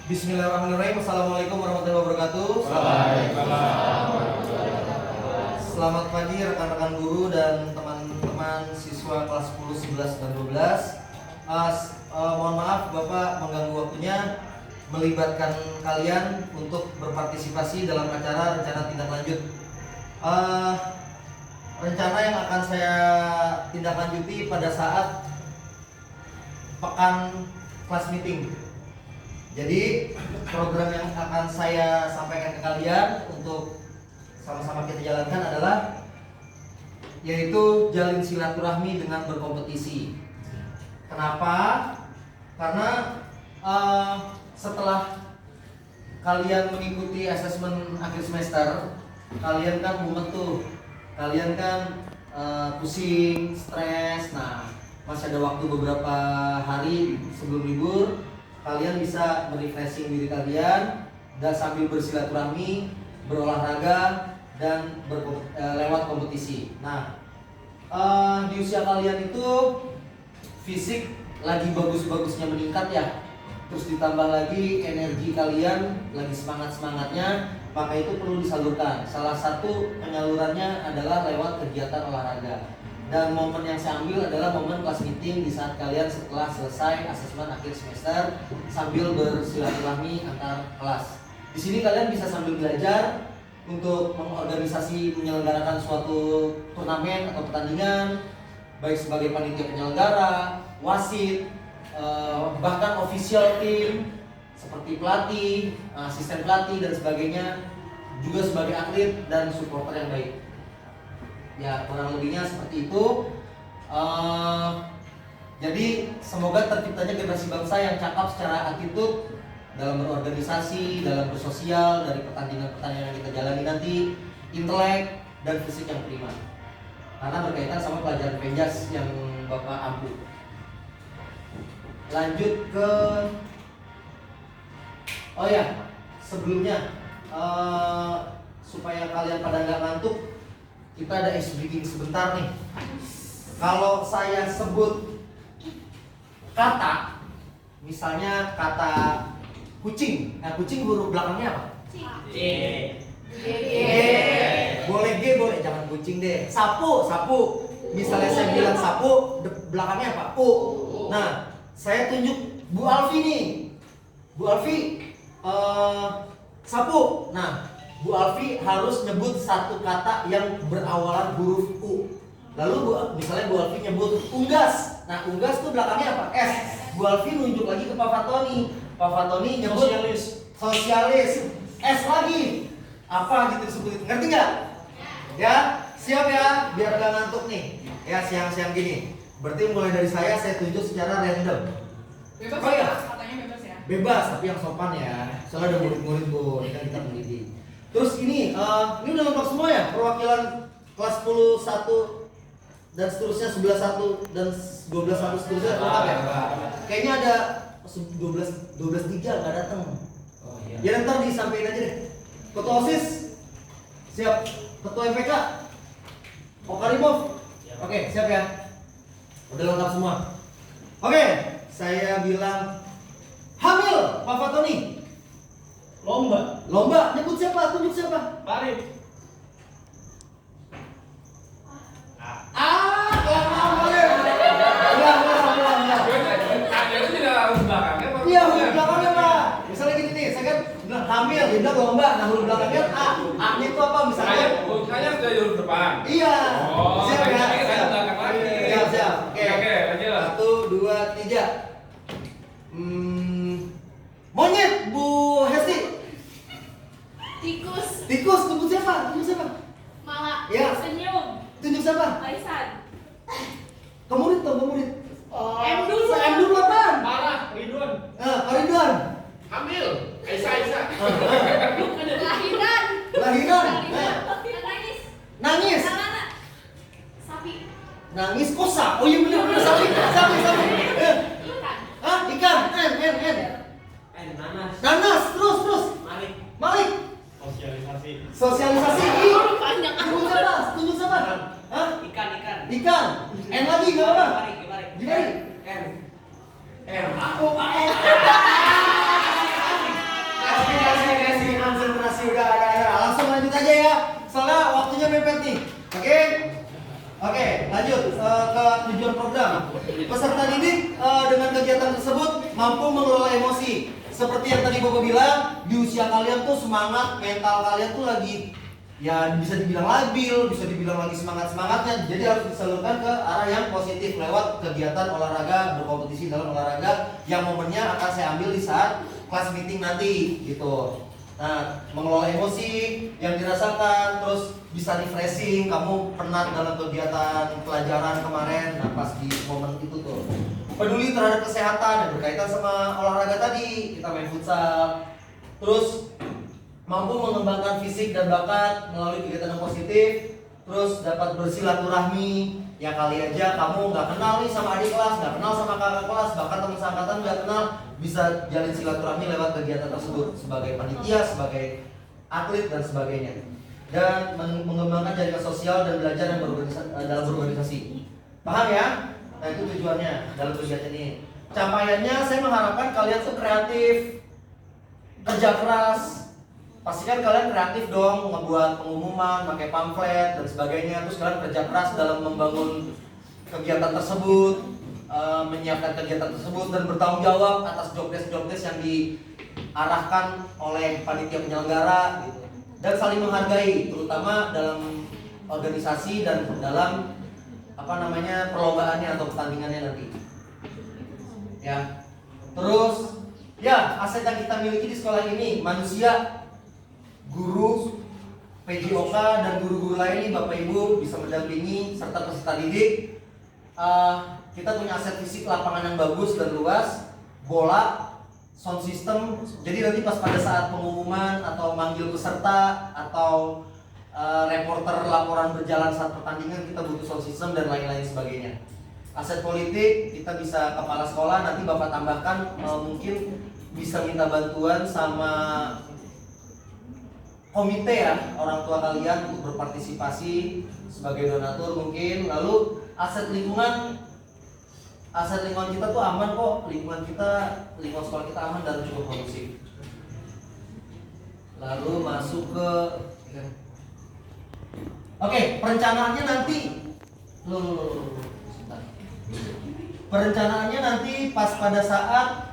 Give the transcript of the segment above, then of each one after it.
Bismillahirrahmanirrahim. Assalamualaikum warahmatullahi wabarakatuh. Selamat pagi rekan-rekan guru dan teman-teman siswa kelas 10, 11, dan 12. Mohon maaf Bapak mengganggu waktunya, melibatkan kalian untuk berpartisipasi dalam acara rencana tindak lanjut. Rencana yang akan saya tindak lanjuti pada saat pekan kelas meeting. Jadi program yang akan saya sampaikan ke kalian untuk sama-sama kita jalankan adalah yaitu jalin silaturahmi dengan berkompetisi. Kenapa? Karena setelah kalian mengikuti asesmen akhir semester, kalian kan mumet tuh, kalian kan pusing, stres. Nah, masih ada waktu beberapa hari sebelum libur, kalian bisa merefreshing diri kalian dan sambil bersilaturahmi, berolahraga, dan lewat kompetisi. Nah, di usia kalian itu fisik lagi bagus-bagusnya meningkat ya, terus ditambah lagi energi kalian lagi semangat-semangatnya, maka itu perlu disalurkan. Salah satu penyalurannya adalah lewat kegiatan olahraga. Dan momen yang saya ambil adalah momen kelas meeting di saat kalian setelah selesai asesmen akhir semester sambil bersilaturahmi antar kelas. Di sini kalian bisa sambil belajar untuk mengorganisasi menyelenggarakan suatu turnamen atau pertandingan, baik sebagai panitia penyelenggara, wasit, bahkan official team seperti pelatih, asisten pelatih dan sebagainya, juga sebagai atlet dan supporter yang baik. Ya, kurang lebihnya seperti itu. Jadi semoga terciptanya generasi bangsa yang cakap secara attitude dalam berorganisasi, dalam bersosial, dari pertandingan-pertandingan yang kita jalani nanti, intelek dan fisik yang prima. Karena berkaitan sama pelajaran penjas yang Bapak ampu. Lanjut ke sebelumnya supaya kalian pada nggak ngantuk, kita ada ice breaking sebentar nih. Kalau saya sebut kata, misalnya kata kucing. Nah, kucing huruf belakangnya apa? G. Boleh G, boleh, jangan kucing deh. Sapu. Misalnya saya bilang sapu, belakangnya apa? U. Nah, saya tunjuk Bu Alfi nih. Bu Alfi, sapu. Nah, Bu Alfi harus nyebut satu kata yang berawalan huruf U. Lalu misalnya Bu Alfi nyebut unggas. Nah, unggas itu belakangnya apa? S. Bu Alfi nunjuk lagi ke Pak Fatoni. Pak Fatoni nyebut sosialis. S lagi. Apa gitu disebut? Ngerti nggak? Ya, siap ya, biar gak ngantuk nih. Ya, siang-siang gini. Berarti mulai dari saya tunjuk secara random. Bebas Oh ya? Katanya bebas ya. Bebas, tapi yang sopan ya. Soalnya ada murid-murid Bu, ini kan kita mendidik. Terus ini udah lengkap semua ya, perwakilan kelas 10 1 dan seterusnya, 11 1 dan 12 1 seterusnya lengkap ya? Kayaknya ada 12 3 nggak datang. Oh iya. Ya ntar disampaikan aja deh. Ketua OSIS siap, ketua MPK Okarimov. Oke, siap ya. Udah lengkap semua. Oke, saya bilang hamil Pak Fatoni. Lomba, nyebut siapa? Tunjuk siapa? Parif. Kelamaan boleh. Ulang. Ada itu tidak harus belakangnya. Iya, huruf belakangnya Pak. Misalnya gini nih, saya kan bilang hamil, dia bilang lomba. Nah, huruf belakangnya A. A-nya itu apa misalnya? Bukannya sudah huruf depan. Iya. Oh, Siap ya? saya kira ada belakang lagi. Siap. Oke, lanjut. 1, 2, 3. Monyet Bu Hesti. Tikus, tunjuk siapa? Malah. Ya. Senyum. Tunjuk siapa? Aisan. Kemurid. M dulu. M dulu apaan? Parah, Ridwan. Pak Ridwan. Hamil. Aisyah. Lahiran. Nangis. Sapi. Nangis kosa. Oh iya benar sapi. Ikan. N. Nanas. Terus. Malik. Sosialisasi. Tunjuk siapa? Ikan. N lagi nggak apa? Gimana? M. Aku. mepet nih. Oke? Oke, lanjut ke tujuan program. Peserta didik dengan kegiatan tersebut mampu mengelola emosi. Seperti yang tadi Bapak bilang, di usia kalian tuh semangat, mental kalian tuh lagi ya bisa dibilang labil, bisa dibilang lagi semangat-semangatnya. Jadi harus disalurkan ke arah yang positif lewat kegiatan olahraga, berkompetisi dalam olahraga yang momennya akan saya ambil di saat kelas meeting nanti gitu. Nah, mengelola emosi yang dirasakan, terus bisa refreshing, kamu penat dalam kegiatan pelajaran kemarin, nah pas di momen itu tuh. Peduli terhadap kesehatan yang berkaitan sama olahraga tadi, kita main futsal. Terus mampu mengembangkan fisik dan bakat melalui kegiatan yang positif. Terus dapat bersilaturahmi, ya kali aja kamu nggak kenal nih sama adik kelas, nggak kenal sama kakak kelas, bahkan teman seangkatan nggak kenal, bisa jalin silaturahmi lewat kegiatan tersebut sebagai panitia, sebagai atlet dan sebagainya. Dan mengembangkan jaringan sosial dan belajar dalam berorganisasi. Paham ya? Nah itu tujuannya dalam kegiatan ini. Capaiannya saya mengharapkan kalian tuh kreatif, kerja keras. Pastikan kalian kreatif dong, ngebuat pengumuman, pakai pamflet dan sebagainya. Terus kalian kerja keras dalam membangun kegiatan tersebut, menyiapkan kegiatan tersebut dan bertanggung jawab atas jobdesk yang diarahkan oleh panitia penyelenggara gitu. Dan saling menghargai, terutama dalam organisasi dan dalam perlombaannya atau pertandingannya nanti. Ya. Terus ya, aset yang kita miliki di sekolah ini manusia, guru, PJOK dan guru-guru lain, Bapak Ibu bisa mendampingi serta peserta didik. Kita punya aset fisik, lapangan yang bagus dan luas, bola, sound system. Jadi nanti pas pada saat pengumuman atau manggil peserta atau reporter laporan berjalan saat pertandingan, kita butuh sound system dan lain-lain sebagainya. Aset politik, kita bisa kepala sekolah, nanti Bapak tambahkan mungkin bisa minta bantuan sama komite ya, orang tua kalian untuk berpartisipasi sebagai donatur mungkin. Lalu aset lingkungan kita tuh aman kok, lingkungan sekolah kita aman dan cukup kondusif. Lalu masuk ke perencanaannya nanti. Perencanaannya nanti pas pada saat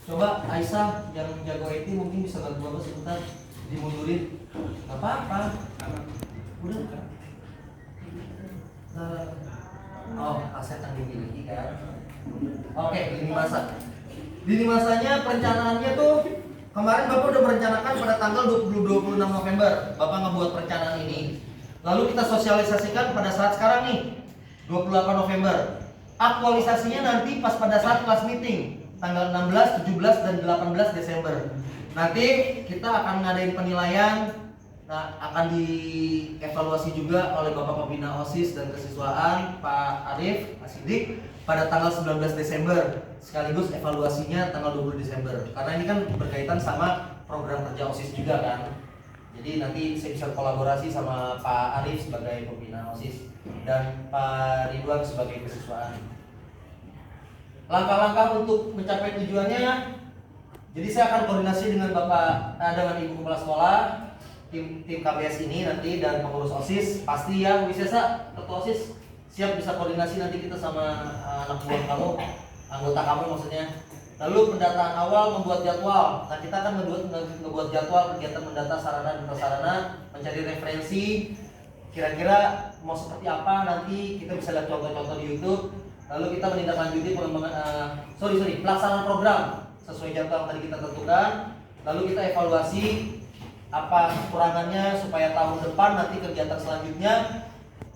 coba Aisyah yang jago IT mungkin bisa bantu Bapak sebentar dimundurin. Gak apa-apa. Udah kan? Aset yang dimiliki kan. Oke, lini masanya perencanaannya tuh kemarin Bapak udah merencanakan pada tanggal 26 November Bapak ngebuat perencanaan ini. Lalu kita sosialisasikan pada saat sekarang nih 28 November. Aktualisasinya nanti pas pada saat kelas meeting tanggal 16, 17 dan 18 Desember. Nanti kita akan ngadain penilaian. Nah, akan dievaluasi juga oleh Bapak Pembina OSIS dan Kesiswaan Pak Arif Asidik pada tanggal 19 Desember. Sekaligus evaluasinya tanggal 20 Desember. Karena ini kan berkaitan sama program kerja OSIS juga kan. Jadi nanti saya bisa kolaborasi sama Pak Arif sebagai Pembina OSIS dan Pak Ridwan sebagai Kesiswaan. Langkah-langkah untuk mencapai tujuannya, jadi saya akan koordinasi dengan dengan Ibu Kepala Sekolah, tim KBS ini nanti dan pengurus OSIS. Pasti ya, Wisesa, Ketua OSIS siap bisa koordinasi nanti kita sama anak buah kamu, anggota kamu maksudnya. Lalu pendataan awal, membuat jadwal. Nah kita akan membuat jadwal kegiatan mendata sarana dan prasarana, mencari referensi, kira-kira mau seperti apa nanti kita bisa lihat contoh-contoh di YouTube. Lalu kita menindaklanjuti pelaksanaan program sesuai jadwal yang tadi kita tentukan. Lalu kita evaluasi apa kekurangannya supaya tahun depan nanti kegiatan selanjutnya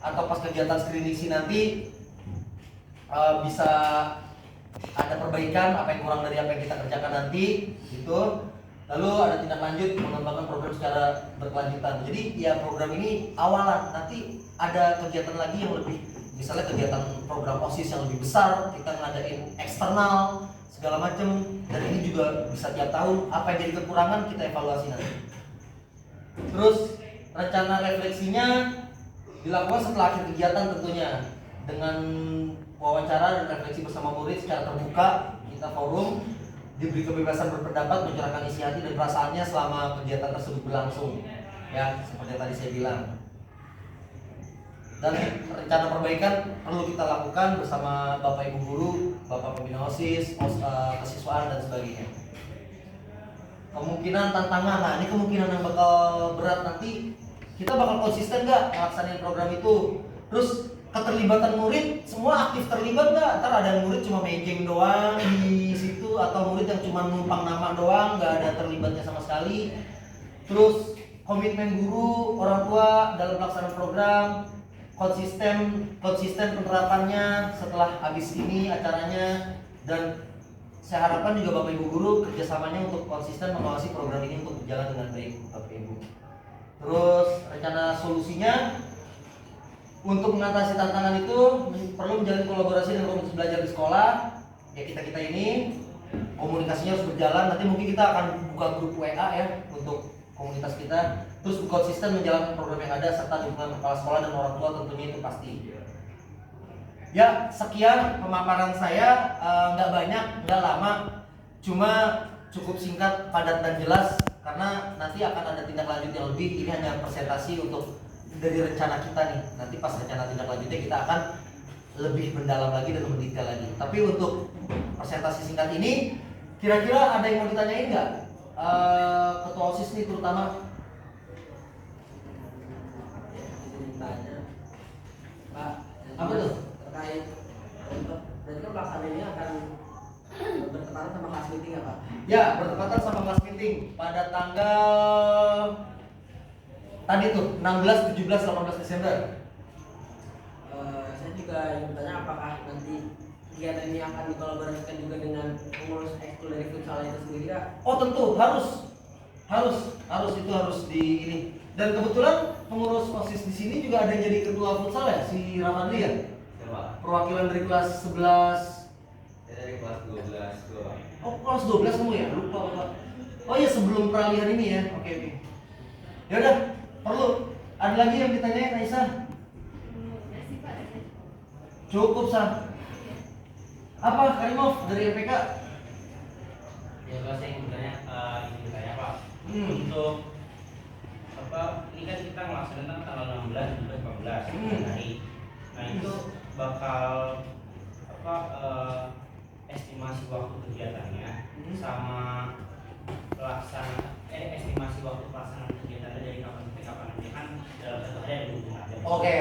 atau pas kegiatan screening nanti bisa ada perbaikan apa yang kurang dari apa yang kita kerjakan nanti gitu. Lalu ada tindak lanjut mengembangkan program secara berkelanjutan. Jadi ya program ini awalan, nanti ada kegiatan lagi yang lebih, misalnya kegiatan program OSIS yang lebih besar, kita ngadain eksternal segala macam, dan ini juga bisa tiap tahun apa yang jadi kekurangan kita evaluasi nanti. Terus rencana refleksinya dilakukan setelah akhir kegiatan tentunya dengan wawancara dan refleksi bersama murid secara terbuka, kita forum diberi kebebasan berpendapat, mencurahkan isi hati dan perasaannya selama kegiatan tersebut berlangsung. Ya, seperti yang tadi saya bilang. Dan rencana perbaikan perlu kita lakukan bersama Bapak Ibu Guru, Bapak Pembina OSIS, kesiswaan dan sebagainya. Kemungkinan tantangan, nah ini kemungkinan yang bakal berat nanti, kita bakal konsisten nggak melaksanakan program itu. Terus keterlibatan murid, semua aktif terlibat nggak? Ntar ada murid cuma mejeng doang di situ, atau murid yang cuma numpang nama doang, nggak ada terlibatnya sama sekali. Terus komitmen guru, orang tua dalam pelaksanaan program, konsisten penerapannya setelah habis ini acaranya, dan saya harapkan juga Bapak Ibu Guru kerjasamanya untuk konsisten mengawasi program ini untuk berjalan dengan baik, Bapak Ibu. Terus rencana solusinya untuk mengatasi tantangan itu perlu menjalin kolaborasi dengan komunitas belajar di sekolah. Ya kita ini komunikasinya harus berjalan. Nanti mungkin kita akan buka grup WA ya untuk komunitas kita. Terus konsisten menjalankan program yang ada serta dukungan kepala sekolah dan orang tua tentunya itu pasti. Ya sekian pemaparan saya, nggak banyak, nggak lama, cuma cukup singkat, padat dan jelas karena nanti akan ada tindak lanjut yang lebih. Ini hanya presentasi untuk dari rencana kita nih. Nanti pas rencana tindak lanjutnya kita akan lebih mendalam lagi dan mendetail lagi. Tapi untuk presentasi singkat ini, kira-kira ada yang mau ditanyain nggak? Ketua OSIS nih terutama. Tanya, Pak, Apa tuh? terkait dan itu pelaksanaannya akan bertepatan sama kelas meeting ya Pak? Ya, bertepatan sama kelas meeting pada tanggal tadi tuh 16, 17, 18 Desember. Saya juga ingin bertanya apakah nanti kegiatan ini akan dikolaborasikan juga dengan pengurus ekskul dari futsal itu sendiri Kak? Oh tentu harus itu harus di ini. Dan kebetulan pengurus OSIS di sini juga ada yang jadi ketua futsal ya, si Ramadi ya. Perwakilan dari kelas 11. Dari kelas 12 ke Oh kelas 12 kamu ya? Lupa Pak. Oh iya sebelum peralihan ini ya. Oke. Ya udah, perlu ada lagi yang ditanyain Aisyah? Enggak sih Pak. Cukup Sah. Apa Karimov dari LPK? Ya kalau saya ingin bertanya Pak, Hmm. untuk apa ini kan kita melaksanakan tanggal 16, 17, 14 hari. Nah itu bakal apa estimasi waktu kegiatannya sama estimasi waktu pelaksanaan kegiatannya dari kapan sampai kapan, nanti kan dalam satu hari ada 24 jam. Oke.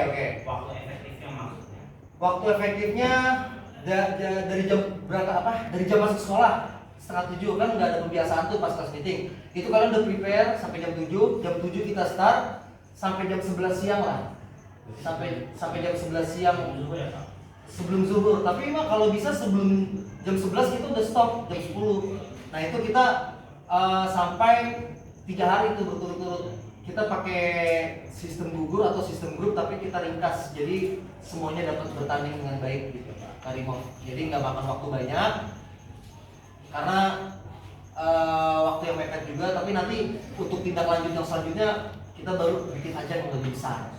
Waktu efektifnya maksudnya. Waktu efektifnya dari jam berapa apa? Dari jam masuk sekolah 6:30 kan nggak ada pembiasaan tuh pas kelas meeting. Itu kalian udah prepare sampai jam 7. Jam 7 kita start sampai jam 11 siang lah. Sampai jam 11 siang Zuhur ya Pak? sebelum zuhur. Tapi mah kalau bisa sebelum jam 11 kita udah stop jam 10. Nah, itu kita sampai 3 hari itu berturut-turut. Kita pakai sistem gugur atau sistem grup tapi kita ringkas. Jadi semuanya dapat bertanding dengan baik gitu Pak Karimov. Jadi nggak makan waktu banyak. Karena waktu yang mepet juga, tapi nanti untuk tindak lanjut yang selanjutnya kita baru bikin aja yang lebih besar.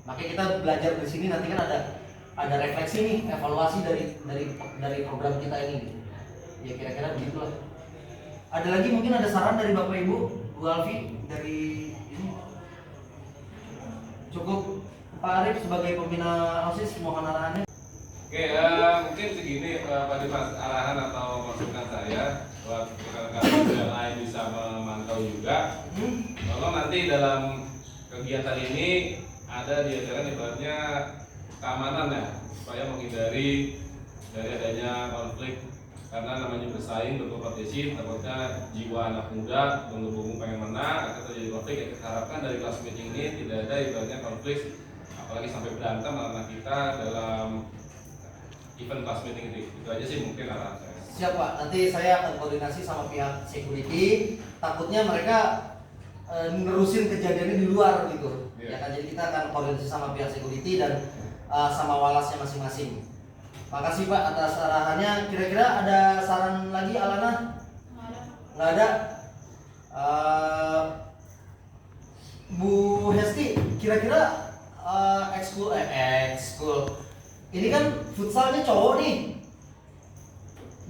Makanya kita belajar di sini nanti kan ada refleksi nih, evaluasi dari program kita ini. Ya kira-kira begitulah. Ada lagi mungkin ada saran dari Bapak Ibu, Bu Alfi dari ini. Cukup Pak Arif sebagai pembina OSIS mohon arahannya. Oke, mungkin segini Pak Dimas arahan atau masukan saya buat rekan-rekan yang lain bisa memantau juga. Kalau nanti dalam kegiatan ini ada diajarkan ibaratnya keamanan ya, supaya menghindari dari adanya konflik, karena namanya bersaing berkompetisi, takutnya jiwa anak muda bengong pengen menang akan terjadi konflik. Ya, kita harapkan dari kelas meeting ini tidak ada ibaratnya konflik, apalagi sampai berantem anak kita dalam event kelas meeting itu aja sih mungkin arahan saya. Siap Pak, nanti saya akan koordinasi sama pihak security. Takutnya mereka nerusin kejadiannya di luar gitu. Ya kan, jadi kita akan koordinasi sama pihak security dan sama walasnya masing-masing. Makasih Pak atas arahannya. Kira-kira ada saran lagi Alana? Nggak ada. Bu Hesti, kira-kira ekskul ini kan futsalnya cowok nih.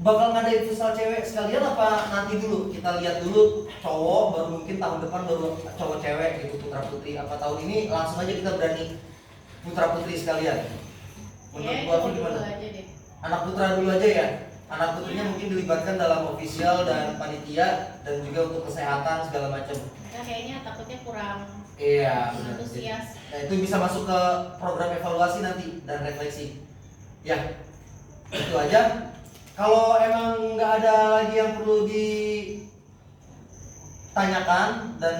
bakal ngadain futsal cewek sekalian apa nanti dulu? Kita lihat dulu cowok, baru mungkin tahun depan baru cowok cewek gitu, putra putri. Apa tahun ini langsung aja kita berani putra putri sekalian? Menurut Ya, gua cowok gimana? dulu aja deh. Anak putra dulu aja ya. Anak putrinya mungkin dilibatkan dalam ofisial dan panitia dan juga untuk kesehatan segala macam. Nah, kayaknya takutnya kurang Iya, benar. antusias. Nah, itu bisa masuk ke program evaluasi nanti dan refleksi. Ya, itu aja. Kalau emang nggak ada lagi yang perlu ditanyakan dan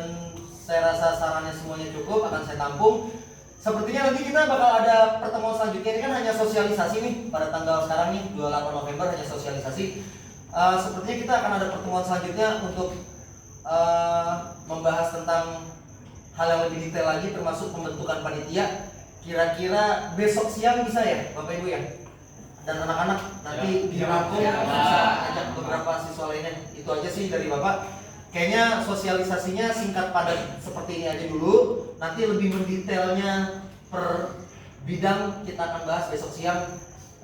saya rasa sarannya semuanya cukup, akan saya tampung. Sepertinya nanti kita bakal ada pertemuan selanjutnya. Ini kan hanya sosialisasi nih pada tanggal sekarang nih 28 November hanya sosialisasi. Sepertinya kita akan ada pertemuan selanjutnya untuk membahas tentang hal yang lebih detail lagi termasuk pembentukan panitia. Kira-kira besok siang bisa ya Bapak Ibu ya? Dan anak-anak nanti dirangkum bisa ajak beberapa siswa lainnya. Itu aja sih dari Bapak. Kayaknya sosialisasinya singkat padat seperti ini aja dulu. Nanti lebih mendetailnya per bidang kita akan bahas besok siang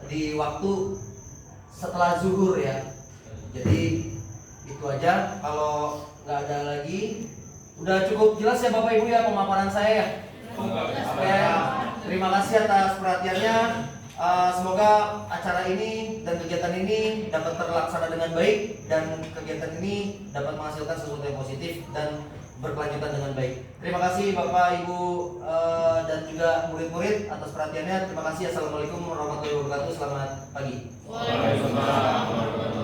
di waktu setelah zuhur ya. Jadi itu aja. Kalau nggak ada lagi, udah cukup jelas ya Bapak Ibu ya pemaparan saya ya. Oke, terima kasih atas perhatiannya. Semoga acara ini dan kegiatan ini dapat terlaksana dengan baik dan kegiatan ini dapat menghasilkan sesuatu yang positif dan berkelanjutan dengan baik. Terima kasih Bapak Ibu dan juga murid-murid atas perhatiannya. Terima kasih. Assalamualaikum warahmatullahi wabarakatuh. Selamat pagi. Waalaikumsalam.